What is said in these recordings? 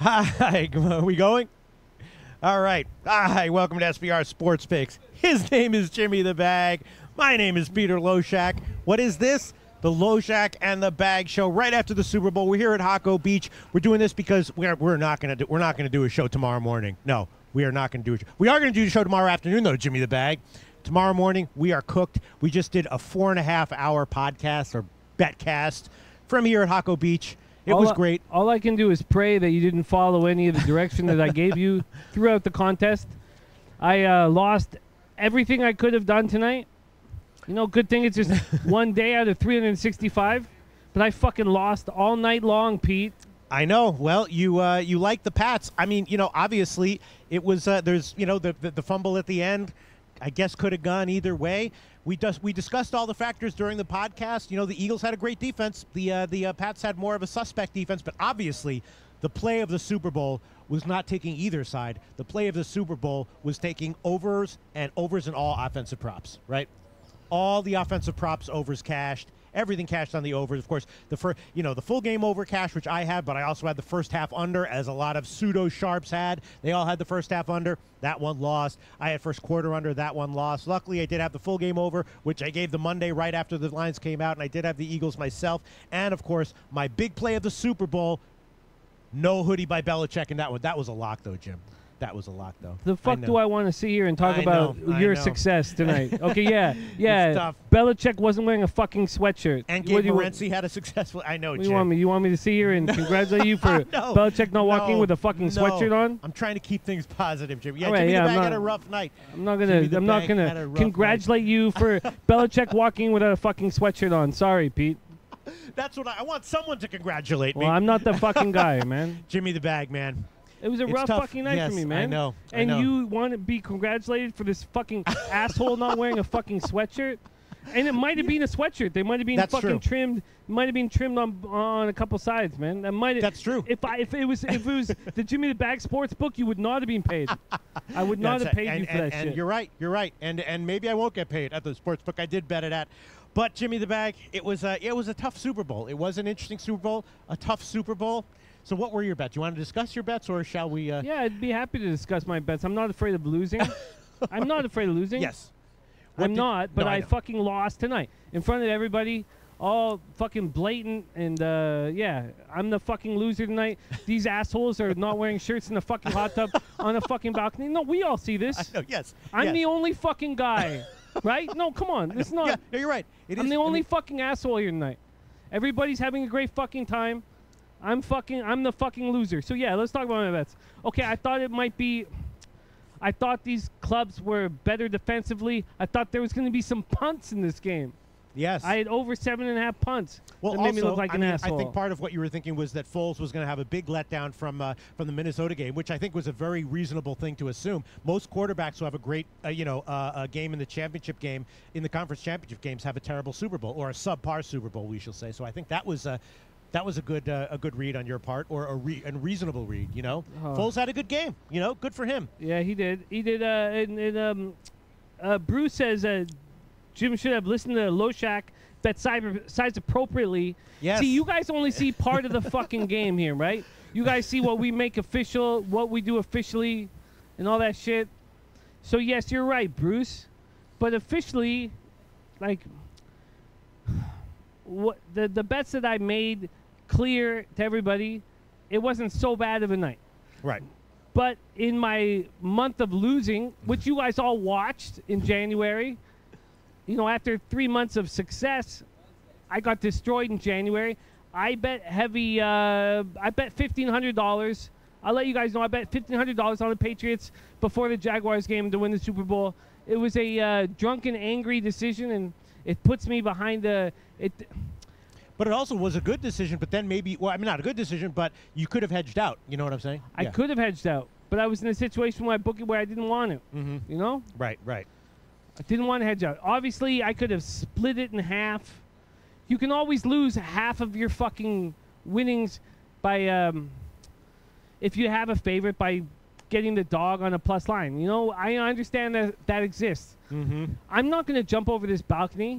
Hi, are we going? All right. Hi, welcome to SBR Sports Picks. His name is Jimmy the Bag. My name is Peter Loshak. What is this? The Loshak and the Bag Show right after the Super Bowl. We're here at Hocko Beach. We're doing this because we're not going to do a show tomorrow morning. No, we are not going to do a show. We are going to do a show tomorrow afternoon though, Jimmy the Bag. Tomorrow morning we are cooked. We just did a 4.5-hour podcast or betcast from here at Hocko Beach. It was great. All I can do is pray that you didn't follow any of the direction that I gave you throughout the contest. I lost everything I could have done tonight. You know, good thing it's just one day out of 365. But I fucking lost all night long, Pete. I know. Well, you like the Pats. I mean, you know, obviously it was there's, you know, the fumble at the end, I guess could have gone either way. We discussed all the factors during the podcast. You know, the Eagles had a great defense. The Pats had more of a suspect defense, but obviously the play of the Super Bowl was not taking either side. The play of the Super Bowl was taking overs and all offensive props, right? All the offensive props overs cashed. Everything cashed on the overs. Of course, the full game over cash, which I had, but I also had the first half under, as a lot of pseudo sharps had. They all had the first half under. That one lost. I had first quarter under. That one lost. Luckily, I did have the full game over, which I gave the Monday right after the lines came out, and I did have the Eagles myself. And of course, my big play of the Super Bowl, no hoodie by Belichick, and that was a lock though, Jim. That was a lock, though. The fuck do I want to sit here and talk about your success tonight? Okay, yeah. It's tough. Belichick wasn't wearing a fucking sweatshirt. And Gabe Morency had a successful. I know, Jim. You want me to sit here and congratulate you for Belichick not walking with a fucking sweatshirt on? I'm trying to keep things positive, Jim. Yeah, right, Jimmy the Bag had a rough night. I'm not gonna congratulate you for Belichick walking without a fucking sweatshirt on. Sorry, Pete. That's what I want. Someone to congratulate me. Well, I'm not the fucking guy, man. Jimmy the Bag, man. It was a rough fucking night for me, man. I know. And you want to be congratulated for this fucking asshole not wearing a fucking sweatshirt? And it might have been a sweatshirt. They might have been trimmed. It might have been trimmed on a couple sides, man. That's true. If it was the Jimmy the Bag Sportsbook, you would not have been paid. I would not have paid you for that shit. And you're right. You're right. And maybe I won't get paid at the Sportsbook. I did bet it at. But Jimmy the Bag, it was a tough Super Bowl. It was an interesting Super Bowl, a tough Super Bowl. So what were your bets? You want to discuss your bets, or shall we? Yeah, I'd be happy to discuss my bets. I'm not afraid of losing. I'm not afraid of losing. Yes. I'm not, but I fucking lost tonight in front of everybody, all fucking blatant, and yeah, I'm the fucking loser tonight. These assholes are not wearing shirts in the fucking hot tub on a fucking balcony. No, we all see this. I know, yes. I'm the only fucking guy, right? No, come on. It's not. Yeah, no, you're right. I'm the only fucking asshole here tonight. Everybody's having a great fucking time. I'm the fucking loser. So yeah, let's talk about my bets. Okay, I thought these clubs were better defensively. I thought there was going to be some punts in this game. Yes. I had over 7.5 punts. Well, that made me look like an asshole. I think part of what you were thinking was that Foles was going to have a big letdown from the Minnesota game, which I think was a very reasonable thing to assume. Most quarterbacks who have a great, a game in the championship game, in the conference championship games, have a terrible Super Bowl, or a subpar Super Bowl, we shall say. So I think that was a good read on your part, or a reasonable read. You know, Foles had a good game. You know, good for him. Yeah, he did. He did. Bruce says Jim should have listened to Loshak, bet sides appropriately. Yes. See, you guys only see part of the fucking game here, right? You guys see what we make official, what we do officially, and all that shit. So yes, you're right, Bruce. But officially, like, what the bets that I made clear to everybody, it wasn't so bad of a night. Right. But in my month of losing, which you guys all watched in January, you know, after 3 months of success, I got destroyed in January. I bet heavy. I bet $1,500. I'll let you guys know. I bet $1,500 on the Patriots before the Jaguars game to win the Super Bowl. It was a drunken, angry decision, and it puts me behind the. But it also was a good decision. But then maybe, well, I mean, not a good decision, but you could have hedged out. You know what I'm saying? I could have hedged out, but I was in a situation where I booked it where I didn't want to. Mm-hmm. You know? Right. Right. I didn't want to hedge out. Obviously, I could have split it in half. You can always lose half of your fucking winnings by, if you have a favorite, by getting the dog on a plus line. You know, I understand that exists. Mm-hmm. I'm not going to jump over this balcony,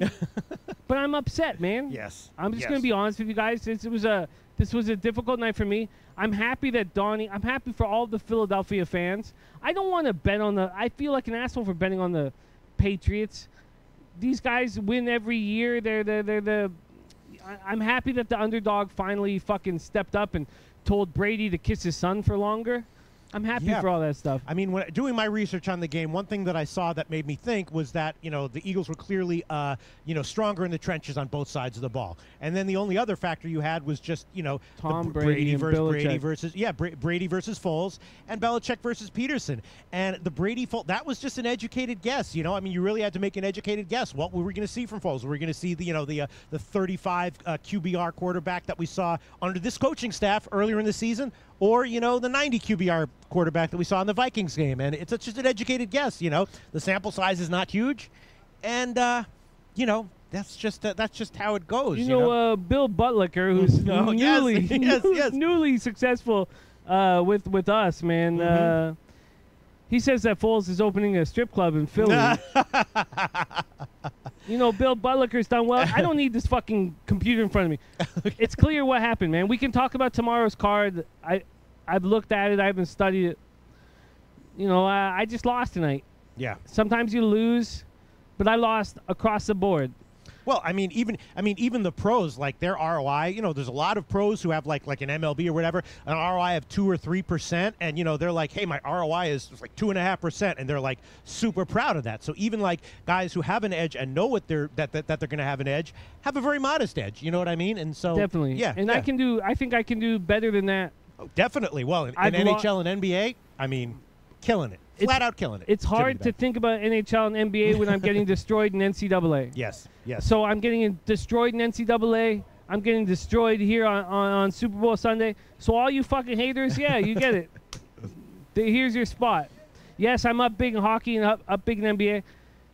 but I'm upset, man. Yes. I'm just going to be honest with you guys. It was a This was a difficult night for me. I'm happy that Donnie. I'm happy for all the Philadelphia fans. I don't want to bet on the. I feel like an asshole for betting on the Patriots. These guys win every year. I'm happy that the underdog finally fucking stepped up and told Brady to kiss his son for longer. I'm happy for all that stuff. I mean, when doing my research on the game, one thing that I saw that made me think was that, the Eagles were clearly, stronger in the trenches on both sides of the ball. And then the only other factor you had was just, Tom Brady versus Brady versus Foles, and Belichick versus Peterson. And the Brady Foles, that was just an educated guess. I mean, you really had to make an educated guess. What were we going to see from Foles? Were we going to see the 35 QBR quarterback that we saw under this coaching staff earlier in the season? Or, the 90 QBR quarterback that we saw in the Vikings game. And it's just an educated guess, The sample size is not huge. And, that's just how it goes. Bill Butlicker, who's newly successful with us, man. Mm-hmm. He says that Foles is opening a strip club in Philly. Bill Butlicker's done well. I don't need this fucking computer in front of me. It's clear what happened, man. We can talk about tomorrow's card. I've looked at it. I haven't studied it. I just lost tonight. Yeah. Sometimes you lose, but I lost across the board. Well, even the pros, like their ROI, there's a lot of pros who have like an MLB or whatever, an ROI of 2 or 3%, and they're like, hey, my ROI is like 2.5%, and they're like super proud of that. So even like guys who have an edge and know what they're going to have an edge, have a very modest edge. You know what I mean? And so definitely, yeah. And yeah. I think I can do better than that. Oh, definitely. Well, in NHL and NBA, I mean, killing it. Flat out killing it. It's hard to think about NHL and NBA when I'm getting destroyed in NCAA. Yes. So I'm getting destroyed in NCAA. I'm getting destroyed here on Super Bowl Sunday. So all you fucking haters, yeah, you get it. Here's your spot. Yes, I'm up big in hockey and up big in NBA,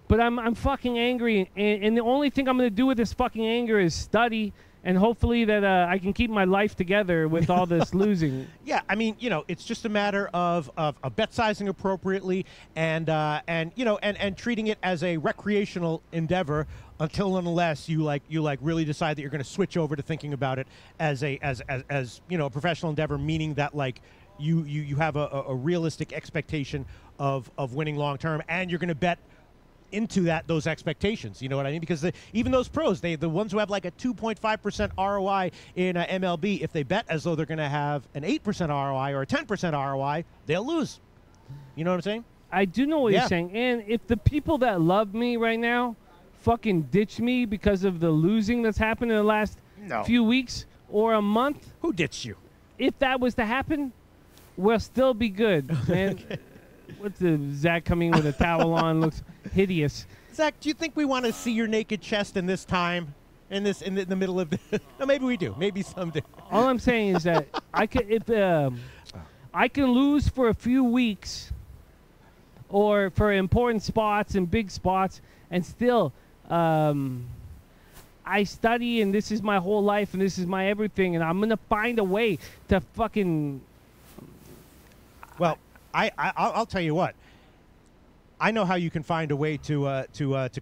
but I'm fucking angry. And the only thing I'm going to do with this fucking anger is study. And hopefully that I can keep my life together with all this losing. Yeah, I mean, it's just a matter of bet sizing appropriately and treating it as a recreational endeavor until and unless you really decide that you're going to switch over to thinking about it as a professional endeavor, meaning that like you have a realistic expectation of winning long term, and you're going to bet into those expectations, you know what I mean? Because even those pros, the ones who have like a 2.5% ROI in MLB, if they bet as though they're going to have an 8% ROI or a 10% ROI, they'll lose. You know what I'm saying? I do know what you're saying. And if the people that love me right now fucking ditch me because of the losing that's happened in the last few weeks or a month. Who ditched you? If that was to happen, we'll still be good, man. What's Zach coming with a towel on? Looks hideous. Zach, do you think we want to see your naked chest in this time? In the middle of the no, maybe we do. Maybe someday. All I'm saying is that I can lose for a few weeks or for important spots and big spots, and still I study, and this is my whole life, and this is my everything, and I'm going to find a way to fucking... Well, I'll tell you what. I know how you can find a way to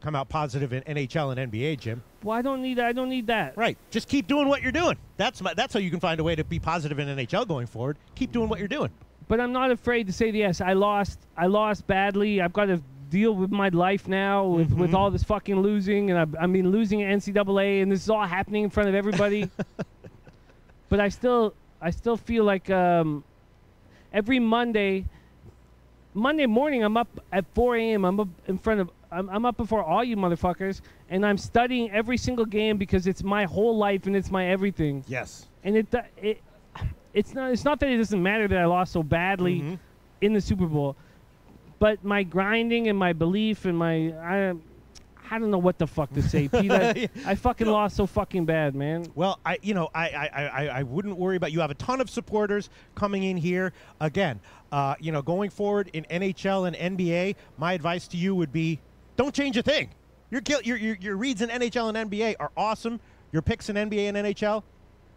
come out positive in NHL and NBA, Jim. Well, I don't need that. Right. Just keep doing what you're doing. That's how you can find a way to be positive in NHL going forward. Keep doing what you're doing. But I'm not afraid to say yes. I lost badly. I've got to deal with my life now with all this fucking losing, and I mean losing at NCAA, and this is all happening in front of everybody. But I still feel like every Monday morning, I'm up at 4 a.m. I'm up before all you motherfuckers, and I'm studying every single game because it's my whole life and it's my everything. Yes. And it's not that it doesn't matter that I lost so badly in the Super Bowl, but my grinding and my belief and I don't know what the fuck to say, Pete. I fucking lost so fucking bad, man. Well, I wouldn't worry about. You have a ton of supporters coming in here. Again, going forward in NHL and NBA, my advice to you would be, don't change a thing. Your reads in NHL and NBA are awesome. Your picks in NBA and NHL,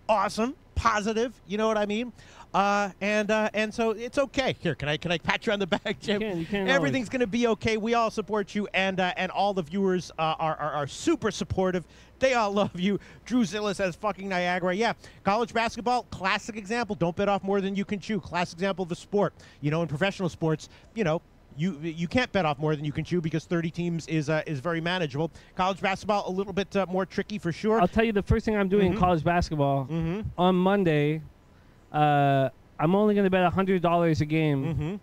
awesome. positive. You know what I mean? And so it's okay. Here, can I pat you on the back, Jim? You can Everything's going to be okay. We all support you, and all the viewers are super supportive. They all love you. Drew Zilla says fucking Niagara. Yeah, college basketball, classic example. Don't bet off more than you can chew. Classic example of the sport. You know, in professional sports, you know, you can't bet off more than you can chew because 30 teams is very manageable. College basketball, a little bit more tricky for sure. I'll tell you the first thing I'm doing in college basketball on Monday. I'm only going to bet $100 a game.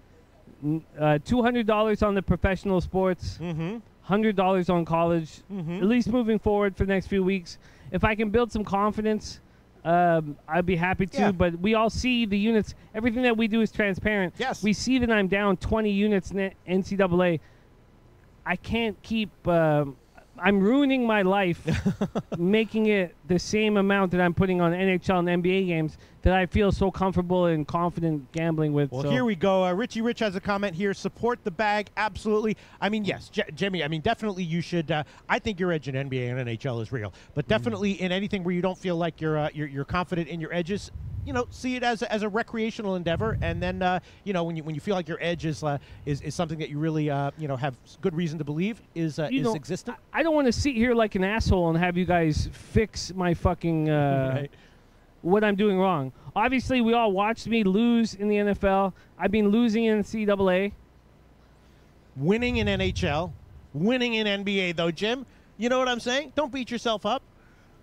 $200 on the professional sports. $100 on college. At least moving forward for the next few weeks. If I can build some confidence, I'd be happy to. Yeah. But we all see the units. Everything that we do is transparent. Yes. We see that I'm down 20 units in NCAA. I can't keep. I'm ruining my life, making it the same amount that I'm putting on NHL and NBA games that I feel so comfortable and confident gambling with. Well, so. here we go. Richie Rich has a comment here. Support the bag. Absolutely. I mean, yes, Jimmy, I mean, definitely you should. I think your edge in NBA and NHL is real. But definitely in anything where you don't feel like you're confident in your edges, you know, see it as a recreational endeavor. And then, you know, when you feel like your edge is something that you really, you know, have good reason to believe is existent. I don't want to sit here like an asshole and have you guys fix my fucking right. what I'm doing wrong. Obviously, we all watched me lose in the NFL. I've been losing in NCAA. Winning in NHL. Winning in NBA, though, Jim. You know what I'm saying? Don't beat yourself up.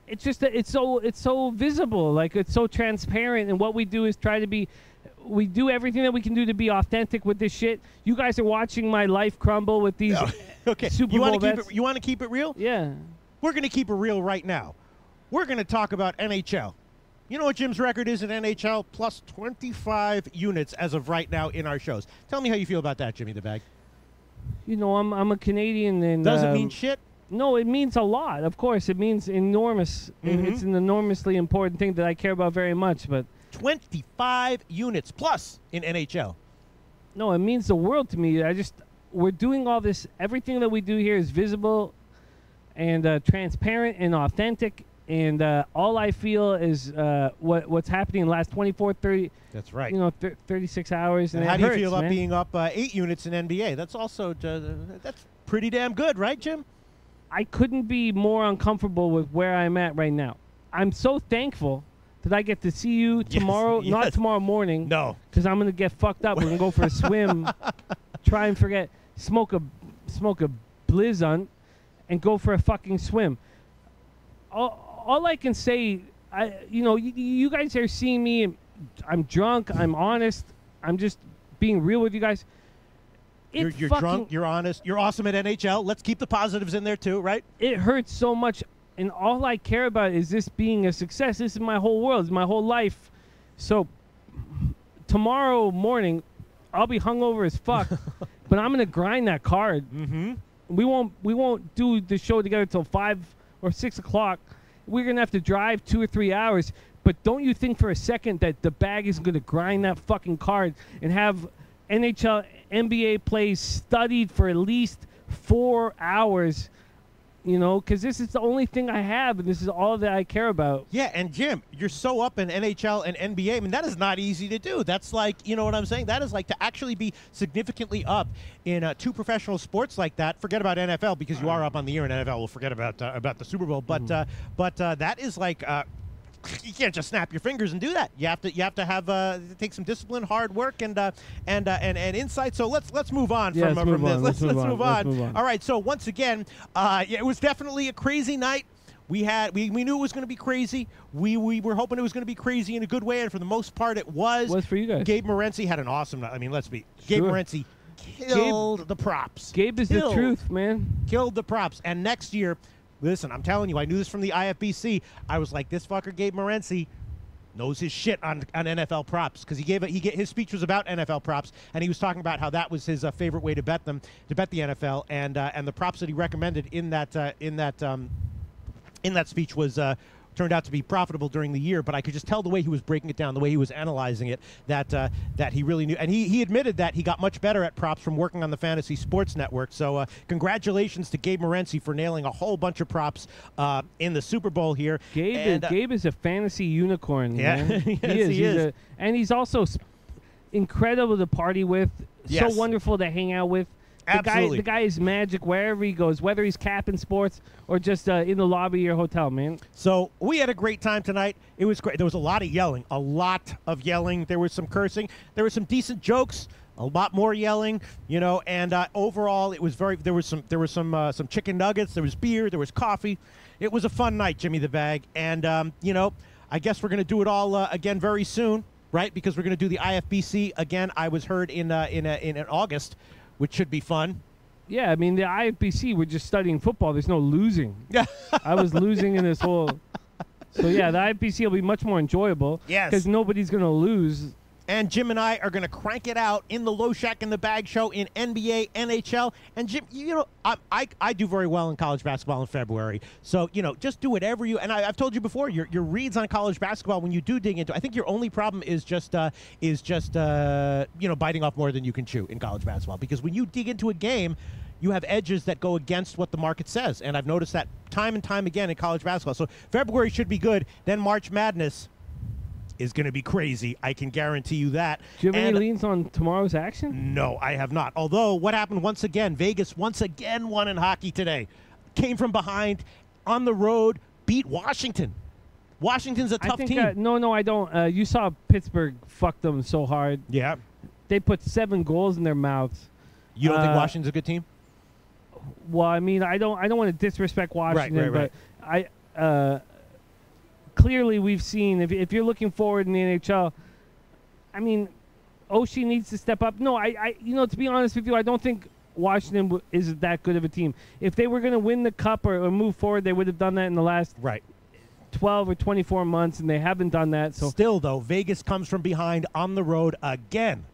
It's just that it's so visible. Like, it's so transparent. And what we do is try to be... We do everything that we can do to be authentic with this shit. You guys are watching my life crumble with these okay. Super Bowl bets. You want to keep it real? Yeah. We're going to keep it real right now. We're going to talk about NHL. You know what Jim's record is in NHL? Plus 25 units as of right now in our shows. Tell me how you feel about that, Jimmy the Bag. You know, I'm a Canadian, and doesn't mean shit. No, it means a lot. Of course, it means enormous. It's an enormously important thing that I care about very much. But 25 units plus in NHL. No, it means the world to me. We're doing all this. Everything that we do here is visible and transparent and authentic. And all I feel is what's happening in the last 24, 30. That's right. You know, 36 hours. And how do you feel about being up 8 units in NBA? That's also that's pretty damn good, right, Jim? I couldn't be more uncomfortable with where I'm at right now. I'm so thankful that I get to see you tomorrow. Yes. Not tomorrow morning. No. Because I'm gonna get fucked up. We're gonna go for a swim, try and forget, smoke a blizzon, and go for a fucking swim. All I can say, you guys are seeing me. I'm drunk. I'm honest. I'm just being real with you guys. You're drunk. You're honest. You're awesome at NHL. Let's keep the positives in there too, right? It hurts so much, and all I care about is this being a success. This is my whole world. It's my whole life. So tomorrow morning, I'll be hungover as fuck, but I'm gonna grind that card. We won't do the show together till 5 or 6 o'clock. We're gonna have to drive 2 or 3 hours. But don't you think for a second that the bag is gonna grind that fucking card and have NHL, NBA plays studied for at least 4 hours, you know, because this is the only thing I have, and this is all that I care about. Yeah, and Jim, you're so up in NHL and NBA. I mean, that is not easy to do. That's like, you know what I'm saying? That is like to actually be significantly up in 2 professional sports like that. Forget about NFL because you are up on the year in NFL. We'll forget about the Super Bowl. But that is like. You can't just snap your fingers and do that. You have to have take some discipline, hard work, and insight. So let's move on from this. Let's move on. All right. So once again, it was definitely a crazy night. We knew it was going to be crazy. We were hoping it was going to be crazy in a good way, and for the most part, it was. Was for you guys. Gabe Morency had an awesome night. I mean, Gabe Morency killed the props. Gabe is the truth, man. Killed the props, and next year. Listen, I'm telling you, I knew this from the IFBC. I was like, this fucker Gabe Morency knows his shit on NFL props because his speech was about NFL props, and he was talking about how that was his favorite way to bet the NFL, and the props that he recommended in that speech was turned out to be profitable during the year, but I could just tell the way he was breaking it down, the way he was analyzing it, that he really knew. And he admitted that he got much better at props from working on the Fantasy Sports Network. So congratulations to Gabe Morency for nailing a whole bunch of props in the Super Bowl here. Gabe is a fantasy unicorn, yeah. man. Yes, he is. And he's also incredible to party with, Yes. so wonderful to hang out with. Absolutely. The guy is magic wherever he goes, whether he's capping sports or just in the lobby of your hotel, man. So we had a great time tonight. It was great. There was a lot of yelling, There was some cursing. There were some decent jokes, a lot more yelling, and overall it was there was some chicken nuggets, there was beer, there was coffee. It was a fun night, Jimmy the Bag. And, I guess we're going to do it all again very soon, right? Because we're going to do the IFBC again. I was heard in August, which should be fun. Yeah, I mean, the IFBC, we're just studying football. There's no losing. I was losing in this whole. So, yeah, the IFBC will be much more enjoyable. Yes. Because nobody's going to lose. And Jim and I are going to crank it out in the Loshak in the Bag show in NBA, NHL. And Jim, I do very well in college basketball in February. So, just do whatever you. And I've told you before, your reads on college basketball, when you do dig into, I think your only problem is just biting off more than you can chew in college basketball. Because when you dig into a game, you have edges that go against what the market says. And I've noticed that time and time again in college basketball. So February should be good. Then March Madness is going to be crazy. I can guarantee you that. Do you have any leans on tomorrow's action? No, I have not. Although, what happened once again? Vegas once again won in hockey today. Came from behind, on the road, beat Washington. Washington's a tough team. No, I don't. You saw Pittsburgh fuck them so hard. Yeah. They put 7 goals in their mouths. You don't think Washington's a good team? Well, I mean, I don't want to disrespect Washington, right. but I clearly we've seen, if you're looking forward in the NHL, I mean, Oshie needs to step up. No, to be honest with you, I don't think Washington is that good of a team. If they were going to win the cup or move forward, they would have done that in the last 12 or 24 months, and they haven't done that. So still, though, Vegas comes from behind on the road again.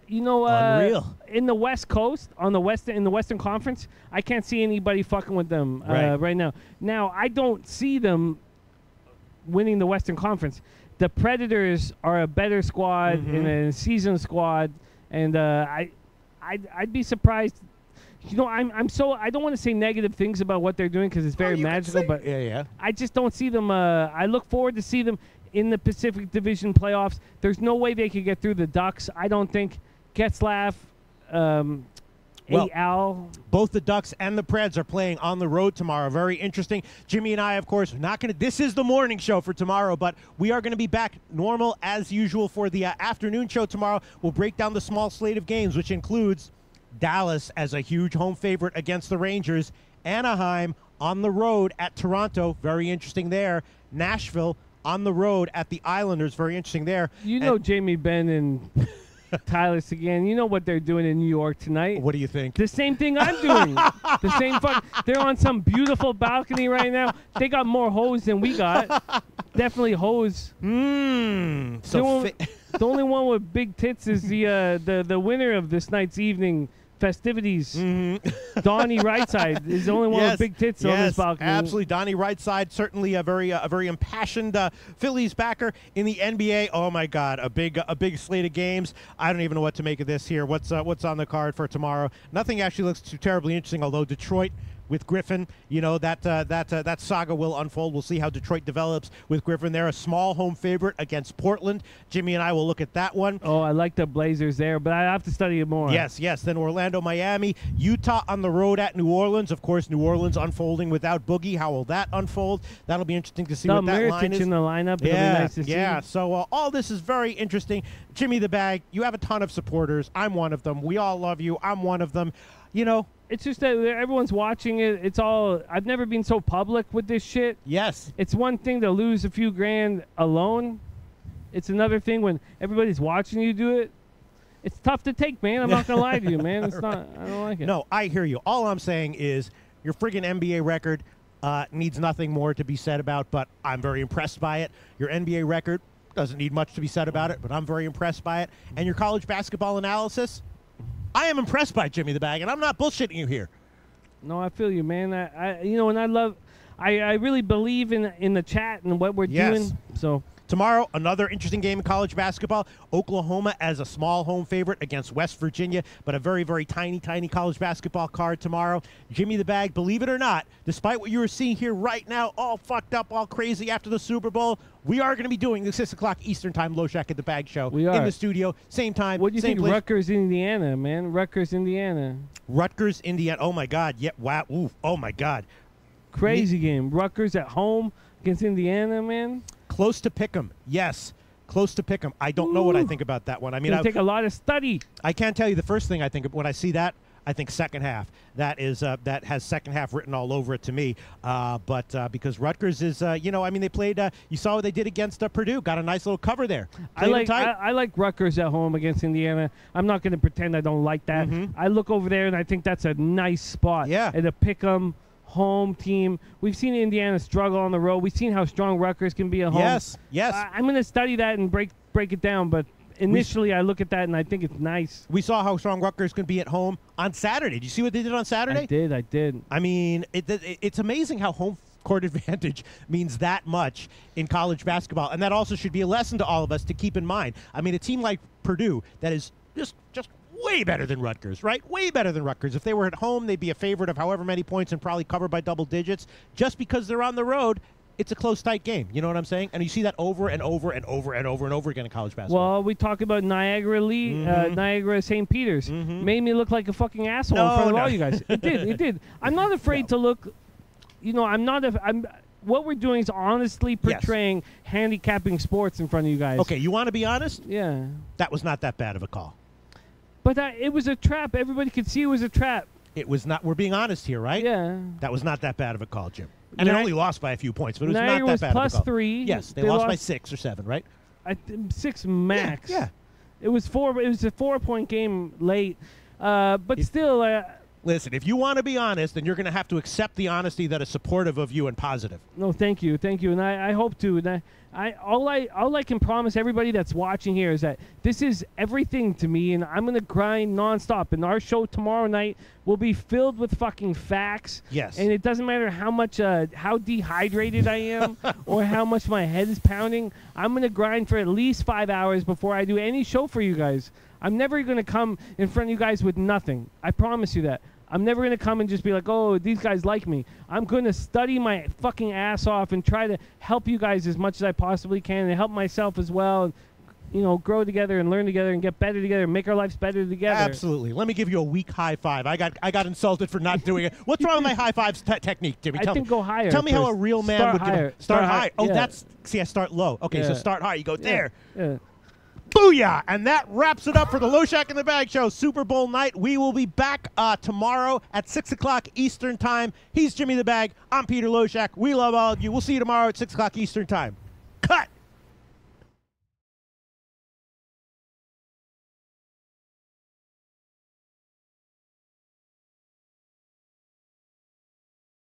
Unreal. In the West Coast, in the Western Conference, I can't see anybody fucking with them right now. Now, I don't see them winning the Western Conference. The Predators are a better squad and a seasoned squad, and I'd be surprised. I don't want to say negative things about what they're doing because it's very magical, but I just don't see them. I look forward to see them in the Pacific Division playoffs. There's no way they could get through the Ducks. I don't think. Getzlaff, Al. Both the Ducks and the Preds are playing on the road tomorrow. Very interesting. Jimmy and I, of course, not going to. This is the morning show for tomorrow, but we are going to be back normal as usual for the afternoon show tomorrow. We'll break down the small slate of games, which includes Dallas as a huge home favorite against the Rangers, Anaheim on the road at Toronto. Very interesting there. Nashville on the road at the Islanders. Very interesting there. Jamie Benn and Tyler Seguin, you know what they're doing in New York tonight. What do you think? The same thing I'm doing. The same they're on some beautiful balcony right now. They got more hoes than we got. Definitely hoes. The only one with big tits is the winner of this night's evening festivities. Donnie Rightside is the only one with big tits on this balcony. Absolutely. Donnie Rightside, certainly a very impassioned Phillies backer in the NBA. Oh my God, a big slate of games. I don't even know what to make of this here. What's on the card for tomorrow? Nothing actually looks too terribly interesting, although Detroit with Griffin, that saga will unfold. We'll see how Detroit develops with Griffin. They're a small home favorite against Portland. Jimmy and I will look at that one. Oh, I like the Blazers there, but I have to study it more. Yes. Then Orlando, Miami, Utah on the road at New Orleans. Of course, New Orleans unfolding without Boogie. How will that unfold? That'll be interesting to see what that line is. in the lineup. It'll be nice to see. So all this is very interesting. Jimmy the Bag, you have a ton of supporters. I'm one of them. We all love you. I'm one of them. It's just that everyone's watching it. It's all. I've never been so public with this shit. Yes. It's one thing to lose a few grand alone. It's another thing when everybody's watching you do it. It's tough to take, man. I'm not gonna lie to you, man. It's not. I don't like it. No, I hear you. All I'm saying is your friggin' NBA record needs nothing more to be said about. But I'm very impressed by it. Your NBA record doesn't need much to be said about it. But I'm very impressed by it. And your college basketball analysis. I am impressed by Jimmy the Bag, and I'm not bullshitting you here. No, I feel you, man. And I really believe in the chat and what we're doing. So. Tomorrow, another interesting game in college basketball. Oklahoma as a small home favorite against West Virginia, but a very, very tiny, tiny college basketball card tomorrow. Jimmy the Bag, believe it or not, despite what you are seeing here right now, all fucked up, all crazy after the Super Bowl, we are going to be doing the 6 o'clock Eastern Time Loshak at the Bag show. We are. In the studio, same time, what do you same think, place. Rutgers, Indiana, man? Rutgers, Indiana. Rutgers, Indiana. Oh, my God. Yeah, wow. Ooh, oh, my God. Crazy game. Rutgers at home against Indiana, man. Close to pick'em, yes. Close to pick'em. I don't know what I think about that one. I mean, It'll take a lot of study. I can't tell you the first thing I think of when I see that. I think second half. That is that has second half written all over it to me. But because Rutgers is, you know, I mean, they played. You saw what they did against Purdue. Got a nice little cover there. I like Rutgers at home against Indiana. I'm not going to pretend I don't like that. I look over there and I think that's a nice spot. Yeah. And a pick'em home team. We've seen Indiana struggle on the road. We've seen how strong Rutgers can be at home. Yes, yes. I'm going to study that and break it down, but initially I look at that and I think it's nice. We saw how strong Rutgers can be at home on Saturday. Did you see what they did on Saturday? I did. I mean, it's amazing how home court advantage means that much in college basketball, and that also should be a lesson to all of us to keep in mind. I mean, a team like Purdue that is just way better than Rutgers, right? Way better than Rutgers. If they were at home, they'd be a favorite of however many points and probably covered by double digits. Just because they're on the road, it's a close, tight game. You know what I'm saying? And you see that over and over and over and over and over again in college basketball. Well, we talk about Niagara Niagara St. Peter's. Made me look like a fucking asshole in front of all you guys. It did. I'm not afraid to look. You know, what we're doing is honestly portraying handicapping sports in front of you guys. Okay, you want to be honest? Yeah. That was not that bad of a call. But it was a trap. Everybody could see it was a trap. It was not. We're being honest here, right? Yeah. That was not that bad of a call, Jim. And they only lost by a few points, but it was not that was bad of a call. +3. Yes, they lost by 6 or 7, right? 6 max. Yeah. It was 4. It was a 4-point game late, but still. Listen, if you want to be honest, then you're going to have to accept the honesty that is supportive of you and positive. No, thank you, and I hope to. And all I can promise everybody that's watching here is that this is everything to me, and I'm gonna grind nonstop. And our show tomorrow night will be filled with fucking facts. Yes. And it doesn't matter how much, how dehydrated I am, or how much my head is pounding. I'm gonna grind for at least 5 hours before I do any show for you guys. I'm never gonna come in front of you guys with nothing. I promise you that. I'm never going to come and just be like, oh, these guys like me. I'm going to study my fucking ass off and try to help you guys as much as I possibly can and help myself as well. And, you know, grow together and learn together and get better together and make our lives better together. Absolutely. Let me give you a weak high five. I got insulted for not doing it. What's wrong with my high fives technique, Jimmy? I think go higher. Tell me how a real man would higher. Start high. Oh, yeah. I start low. Okay, so start high. You go there. Yeah. Booyah! And that wraps it up for the Loshak in the Bag show, Super Bowl night. We will be back tomorrow at 6 o'clock Eastern Time. He's Jimmy the Bag. I'm Peter Loshak. We love all of you. We'll see you tomorrow at 6 o'clock Eastern Time.